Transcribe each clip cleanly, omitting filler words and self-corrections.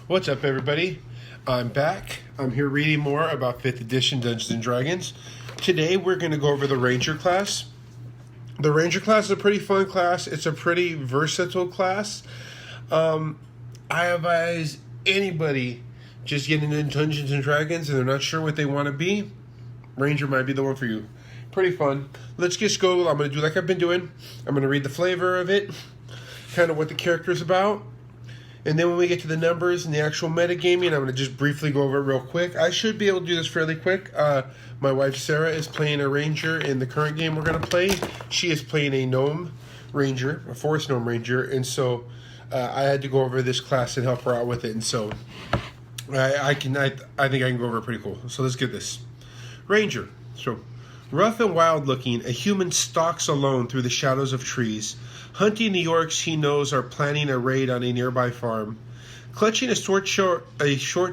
What's up, everybody? I'm back. I'm here reading more about 5th edition Dungeons & Dragons. Today, we're going to go over the Ranger class. The Ranger class is a pretty fun class. It's a pretty versatile class. I advise anybody just getting into Dungeons & Dragons and they're not sure what they want to be, Ranger might be the one for you. Pretty fun. Let's just go. I'm going to do like I've been doing. I'm going to read the flavor of it, kind of what the character is about. And then when we get to the numbers and the actual metagaming, I'm going to just briefly go over it real quick. I should be able to do this fairly quick. My wife Sarah is playing a ranger in the current game we're going to play. She is playing a gnome ranger, a forest gnome ranger. And so I had to go over this class and help her out with it. And so I think I can go over it pretty cool. So let's get this. Ranger. So rough and wild looking, a human stalks alone through the shadows of trees, hunting the orcs he knows are planning a raid on a nearby farm. Clutching a short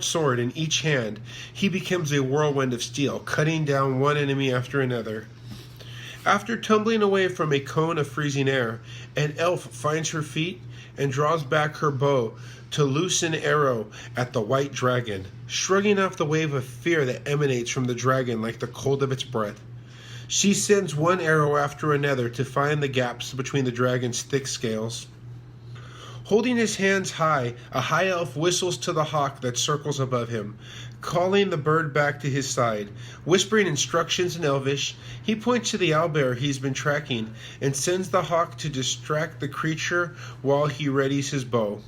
sword in each hand, he becomes a whirlwind of steel, cutting down one enemy after another. After tumbling away from a cone of freezing air, an elf finds her feet and draws back her bow to loose an arrow at the white dragon, shrugging off the wave of fear that emanates from the dragon like the cold of its breath. She sends one arrow after another to find the gaps between the dragon's thick scales. Holding his hands high, a high elf whistles to the hawk that circles above him, calling the bird back to his side. Whispering instructions in Elvish, he points to the owlbear he's been tracking and sends the hawk to distract the creature while he readies his bow.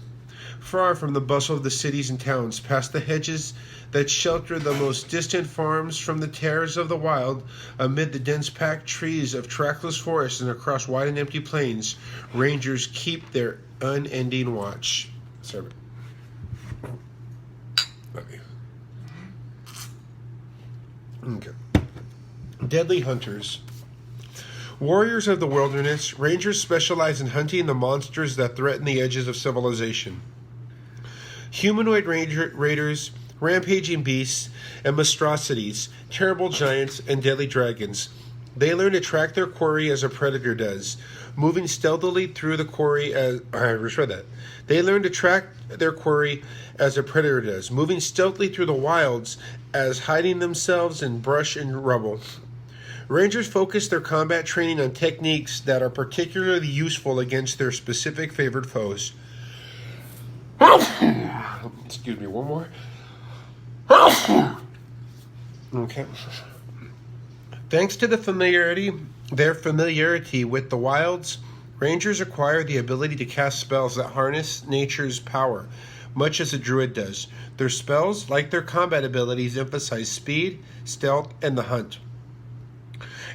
Far from the bustle of the cities and towns, past the hedges that shelter the most distant farms from the terrors of the wild, amid the dense packed trees of trackless forests and across wide and empty plains, rangers keep their unending watch. Sorry. Okay. Deadly hunters. Warriors of the wilderness, rangers specialize in hunting the monsters that threaten the edges of civilization. Humanoid raiders, rampaging beasts, and monstrosities, terrible giants, and deadly dragons. They learn to track their quarry as a predator does, moving stealthily through the quarry as... I read that. They learn to track their quarry as a predator does, moving stealthily through the wilds as hiding themselves in brush and rubble. Rangers focus their combat training on techniques that are particularly useful against their specific favored foes. Excuse me, one more. Okay. Thanks to their familiarity with the wilds, rangers acquire the ability to cast spells that harness nature's power, much as a druid does. Their spells, like their combat abilities, emphasize speed, stealth, and the hunt.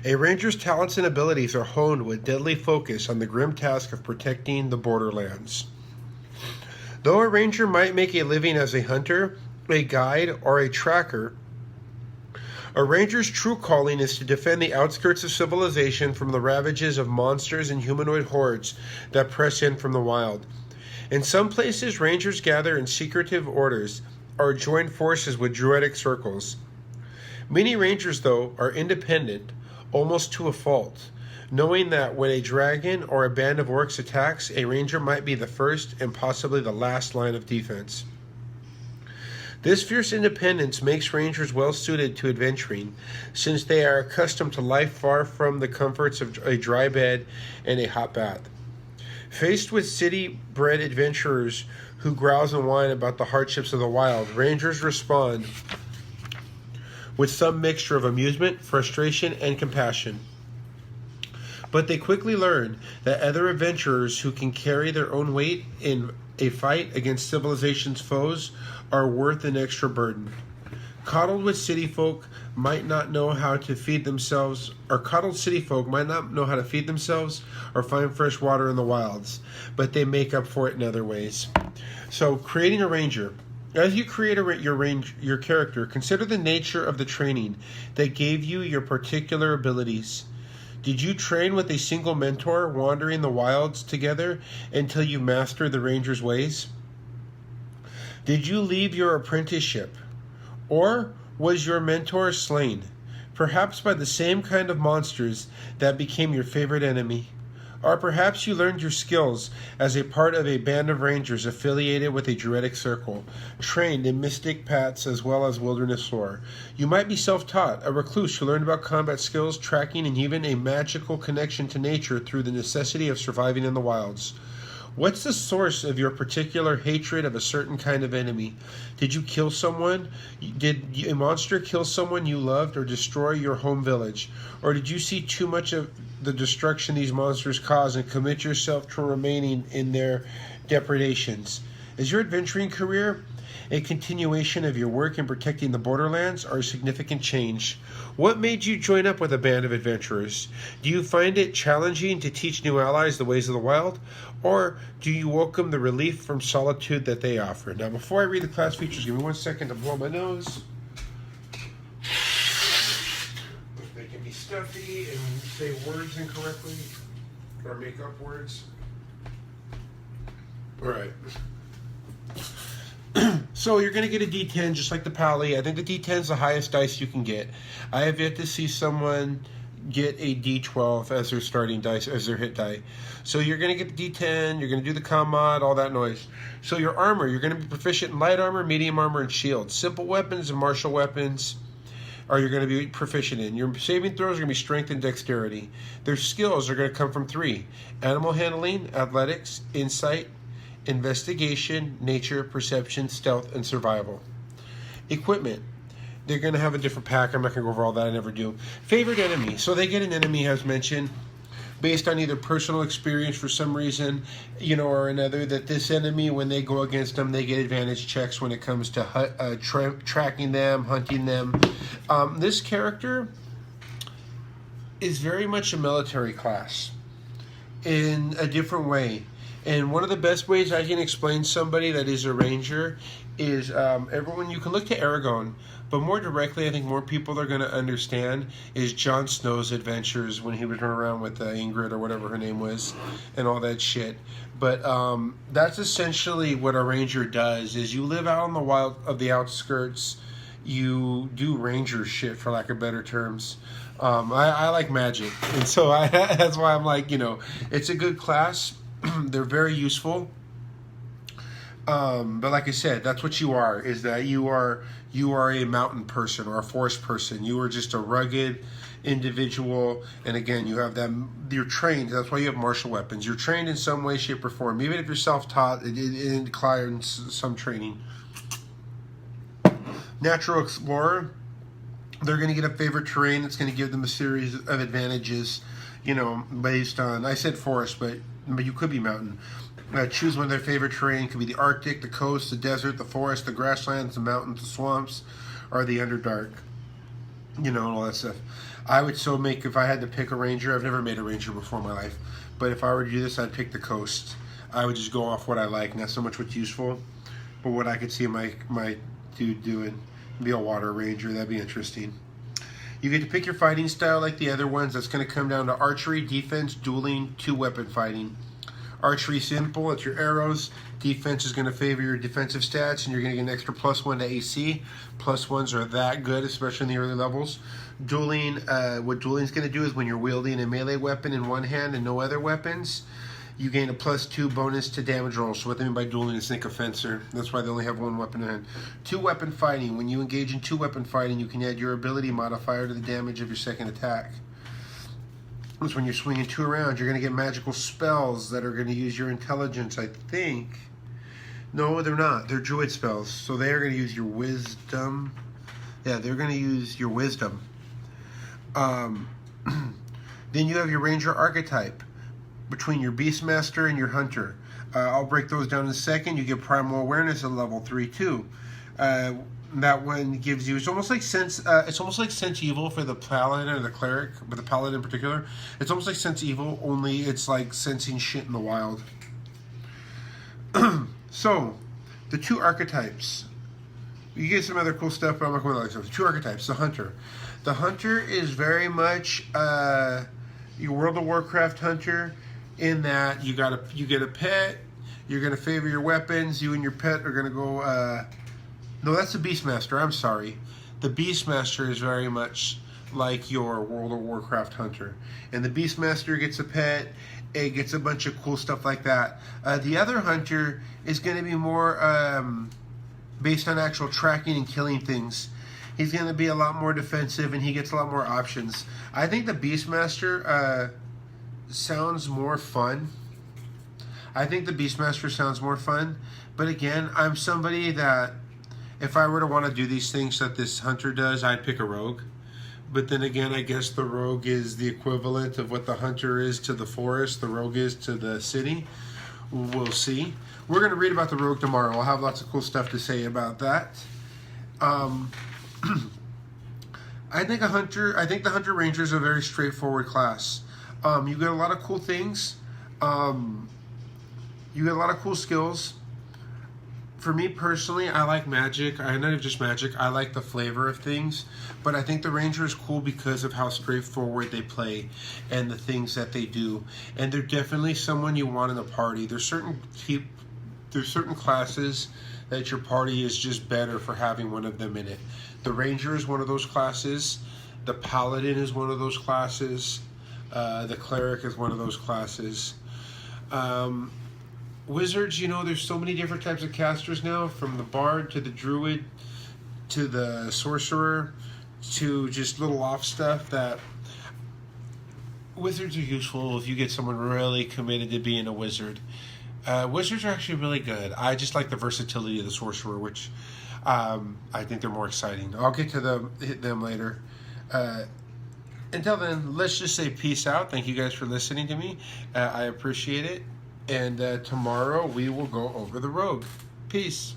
A ranger's talents and abilities are honed with deadly focus on the grim task of protecting the borderlands. Though a ranger might make a living as a hunter, a guide, or a tracker, a ranger's true calling is to defend the outskirts of civilization from the ravages of monsters and humanoid hordes that press in from the wild. In some places, rangers gather in secretive orders or join forces with druidic circles. Many rangers, though, are independent, almost to a fault, knowing that when a dragon or a band of orcs attacks, a ranger might be the first and possibly the last line of defense. This fierce independence makes rangers well suited to adventuring, since they are accustomed to life far from the comforts of a dry bed and a hot bath. Faced with city-bred adventurers who grouse and whine about the hardships of the wild, rangers respond with some mixture of amusement, frustration, and compassion. But they quickly learn that other adventurers who can carry their own weight in a fight against civilization's foes are worth an extra burden. Coddled city folk might not know how to feed themselves or find fresh water in the wilds, but they make up for it in other ways. So, creating a ranger. As you create your character, consider the nature of the training that gave you your particular abilities. Did you train with a single mentor, wandering the wilds together until you mastered the ranger's ways? Did you leave your apprenticeship? Or was your mentor slain, perhaps by the same kind of monsters that became your favorite enemy? Or perhaps you learned your skills as a part of a band of rangers affiliated with a druidic circle, trained in mystic paths as well as wilderness lore. You might be self-taught, a recluse who learned about combat skills, tracking, and even a magical connection to nature through the necessity of surviving in the wilds. What's the source of your particular hatred of a certain kind of enemy? Did you kill someone? Did a monster kill someone you loved or destroy your home village? Or did you see too much of the destruction these monsters cause and commit yourself to remaining in their depredations? Is your adventuring career a continuation of your work in protecting the borderlands or a significant change? What made you join up with a band of adventurers? Do you find it challenging to teach new allies the ways of the wild? Or do you welcome the relief from solitude that they offer? Now, before I read the class features, give me 1 second to blow my nose. If they can be stuffy and say words incorrectly or make up words. All right. So you're going to get a D10 just like the Pally. I think the D10 is the highest dice you can get. I have yet to see someone get a D12 as their starting dice, as their hit die. So you're going to get the D10, you're going to do the com mod, all that noise. So your armor, you're going to be proficient in light armor, medium armor, and shield. Simple weapons and martial weapons are you're going to be proficient in. Your saving throws are going to be strength and dexterity. Their skills are going to come from 3. Animal handling, athletics, insight, investigation, nature, perception, stealth, and survival. Equipment. They're going to have a different pack. I'm not going to go over all that. I never do. Favorite enemy. So they get an enemy, as mentioned, based on either personal experience for some reason, or another, that this enemy, when they go against them, they get advantage checks when it comes to tracking them, hunting them. This character is very much a military class in a different way. And one of the best ways I can explain somebody that is a ranger is everyone, you can look to Aragon, but more directly, I think more people are going to understand is Jon Snow's adventures when he was running around with Ingrid or whatever her name was and all that shit. But that's essentially what a ranger does, is you live out on the wild of the outskirts. You do ranger shit, for lack of better terms. I like magic, and so that's why I'm like, it's a good class. They're very useful. But like I said, that's what you are, is that you are a mountain person or a forest person. You are just a rugged individual. And again, you have you're trained. That's why you have martial weapons. You're trained in some way, shape, or form. Even if you're self-taught, it requires some training. Natural explorer. They're going to get a favorite terrain. It's going to give them a series of advantages, based on, I said forest, but you could be mountain. Choose one of their favorite terrain. It could be the Arctic, the coast, the desert, the forest, the grasslands, the mountains, the swamps, or the Underdark. And all that stuff. I would if I had to pick a ranger, I've never made a ranger before in my life, but if I were to do this, I'd pick the coast. I would just go off what I like, not so much what's useful, but what I could see my dude doing. Be a water ranger, that'd be interesting. You get to pick your fighting style like the other ones. That's going to come down to archery, defense, dueling, 2-weapon fighting. Archery simple, it's your arrows. Defense is going to favor your defensive stats, and you're going to get an extra +1 to AC. +1s are that good, especially in the early levels. Dueling, what dueling is going to do is when you're wielding a melee weapon in one hand and no other weapons, you gain a +2 bonus to damage rolls. So what they mean by dueling is think a fencer. That's why they only have one weapon in hand. 2-weapon fighting. When you engage in 2-weapon fighting, you can add your ability modifier to the damage of your second attack. That's when you're swinging 2 around. You're going to get magical spells that are going to use your intelligence, I think. No, they're not. They're druid spells. So they are going to use your wisdom. Yeah, they're going to use your wisdom. Then you have your ranger archetype between your beastmaster and your hunter. I'll break those down in a second. You get primal awareness at level 3 too. That one gives you, it's almost like sense evil for the paladin or the cleric, but the paladin in particular. It's almost like sense evil, only it's like sensing shit in the wild. So, the 2 archetypes. You get some other cool stuff, but I'm not going to like stuff. 2 archetypes. The hunter. The hunter is very much your World of Warcraft hunter, in that you get a pet. You're going to favor your weapons. You and your pet are going to go. No, that's the Beastmaster. I'm sorry. The Beastmaster is very much like your World of Warcraft hunter. And the Beastmaster gets a pet, it gets a bunch of cool stuff like that. The other hunter is going to be more based on actual tracking and killing things. He's going to be a lot more defensive, and he gets a lot more options. I think the Beastmaster sounds more fun. But again, I'm somebody that if I were to want to do these things that this hunter does, I'd pick a rogue. But then again, I guess the rogue is the equivalent of what the hunter is to the forest, the rogue is to the city. We'll see. We're going to read about the rogue tomorrow. I'll have lots of cool stuff to say about that. I think the Hunter Ranger is a very straightforward class. You get a lot of cool things. You get a lot of cool skills. For me personally, I like magic. I not just magic. I like the flavor of things. But I think the Ranger is cool because of how straightforward they play and the things that they do. And they're definitely someone you want in a party. There's certain classes that your party is just better for having one of them in it. The Ranger is one of those classes. The Paladin is one of those classes. The Cleric is one of those classes. Wizards, you know, there's so many different types of casters now, from the Bard to the Druid to the Sorcerer to just little off stuff, that Wizards are useful if you get someone really committed to being a Wizard. Wizards are actually really good. I just like the versatility of the Sorcerer, which I think they're more exciting. I'll get to them later. Until then, let's just say peace out. Thank you guys for listening to me. I appreciate it. And tomorrow we will go over the rogue. Peace.